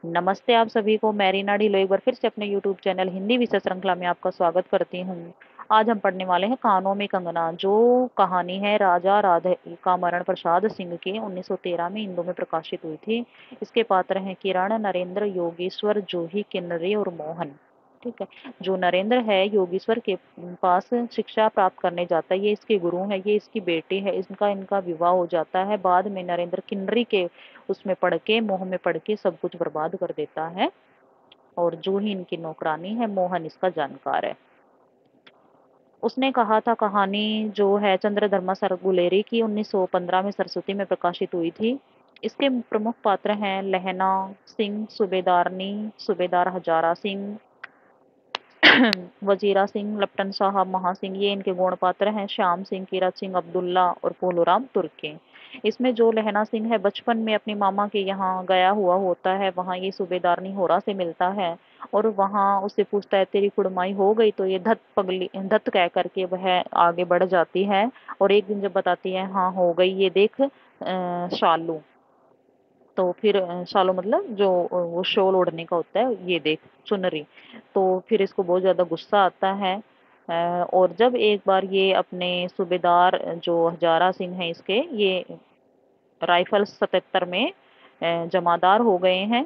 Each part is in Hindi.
नमस्ते आप सभी को, मैं रीना ढिल्लों एक बार फिर से अपने यूट्यूब चैनल हिंदी विषय श्रृंखला में आपका स्वागत करती हूँ। आज हम पढ़ने वाले हैं कानों में कंगना, जो कहानी है राजा राधिका प्रसाद सिंह की 1913 में हिंदू में प्रकाशित हुई थी। इसके पात्र हैं किरण, नरेंद्र, योगेश्वर, जूही, किन्नरी और मोहन। ठीक है। जो नरेंद्र है योगेश्वर के पास शिक्षा प्राप्त करने जाता है, ये इसके गुरु है, ये इसकी बेटी है, इनका इनका विवाह हो जाता है। बाद में नरेंद्र किन्नरी के उसमें पड़ के, मोह में पड़ के सब कुछ बर्बाद कर देता है। और जूही इनकी नौकरानी है, मोहन इसका जानकार है। उसने कहा था, कहानी जो है चंद्रधर्मा सरगुलेरी की 1915 में सरस्वती में प्रकाशित हुई थी। इसके प्रमुख पात्र हैं लहना सिंह, सूबेदारनी, सूबेदार हजारा सिंह, वजीरा सिंह, लप्टन साहब, महासिंह, ये इनके गौण पात्र हैं। श्याम सिंह, कीरत सिंह, अब्दुल्ला और फूलराम तुर्की। इसमें जो लहना सिंह है बचपन में अपनी मामा के यहाँ गया हुआ होता है, वहाँ ये सूबेदारनी होरा से मिलता है और वहाँ उससे पूछता है तेरी कुड़माई हो गई, तो ये धत कह करके वह आगे बढ़ जाती है। और एक दिन जब बताती है हाँ हो गई, ये देख शालू, तो फिर शालो मतलब जो वो शॉल ओढ़ने का होता है, ये देख चुनरी। तो फिर इसको बहुत ज़्यादा गुस्सा आता है। और जब एक बार ये अपने सूबेदार जो हजारा सिंह हैं इसके, ये राइफल 77 में जमादार हो गए हैं,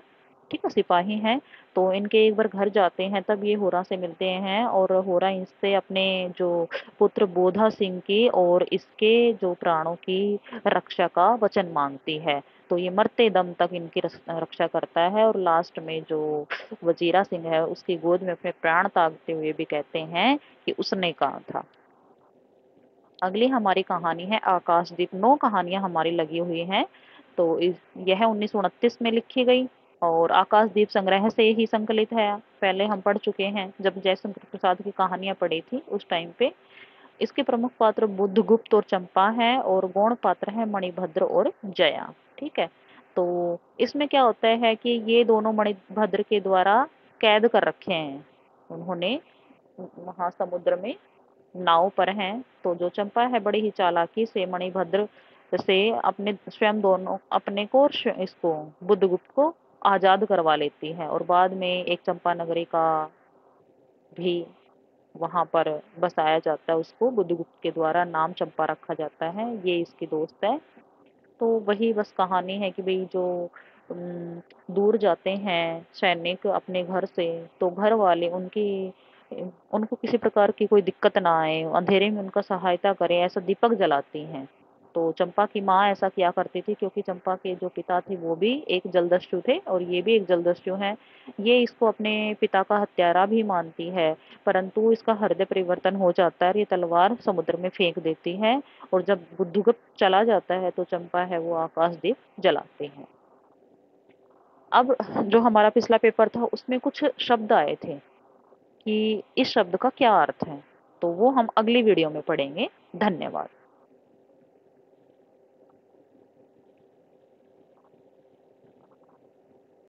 ठीक है, सिपाही हैं। तो इनके एक बार घर जाते हैं, तब ये होरा से मिलते हैं और होरा इससे अपने जो पुत्र बोधा सिंह की और इसके जो प्राणों की रक्षा का वचन मांगती है। तो ये मरते दम तक इनकी रक्षा करता है और लास्ट में जो वजीरा सिंह है उसकी गोद में अपने प्राण त्यागते हुए भी कहते हैं कि उसने कहा था। अगली हमारी कहानी है आकाशदीप। 9 कहानियां हमारी लगी हुई हैं। तो यह 1929 में लिखी गई और आकाशदीप संग्रह से ही संकलित है। पहले हम पढ़ चुके हैं जब जयशंकर प्रसाद की कहानियां पढ़ी थी उस टाइम पे। इसके प्रमुख पात्र बुद्धगुप्त और चंपा हैं और गौण पात्र हैं मणिभद्र और जया। ठीक है। तो इसमें क्या होता है कि ये दोनों मणिभद्र के द्वारा कैद कर रखे हैं उन्होंने वहां समुद्र में, नाव पर हैं। तो जो चंपा है बड़ी ही चालाकी से मणिभद्र से अपने स्वयं दोनों अपने को और इसको बुद्धगुप्त को आजाद करवा लेती है और बाद में एक चंपा नगरी का भी वहां पर बसाया जाता है। उसको बुद्धगुप्त के द्वारा नाम चंपा रखा जाता है, ये इसकी दोस्त है। तो वही बस कहानी है कि भाई जो दूर जाते हैं सैनिक अपने घर से, तो घर वाले उनकी उनको किसी प्रकार की कोई दिक्कत ना आए, अंधेरे में उनका सहायता करें, ऐसा दीपक जलाती हैं। तो चंपा की माँ ऐसा किया करती थी क्योंकि चंपा के जो पिता थे वो भी एक जलदस्यु थे और ये भी एक जलदस्यु हैं। ये इसको अपने पिता का हत्यारा भी मानती है, परंतु इसका हृदय परिवर्तन हो जाता है और ये तलवार समुद्र में फेंक देती है। और जब बुद्धगुप्त चला जाता है तो चंपा है वो आकाशदीप जलाते हैं। अब जो हमारा पिछला पेपर था उसमें कुछ शब्द आए थे कि इस शब्द का क्या अर्थ है, तो वो हम अगली वीडियो में पढ़ेंगे। धन्यवाद।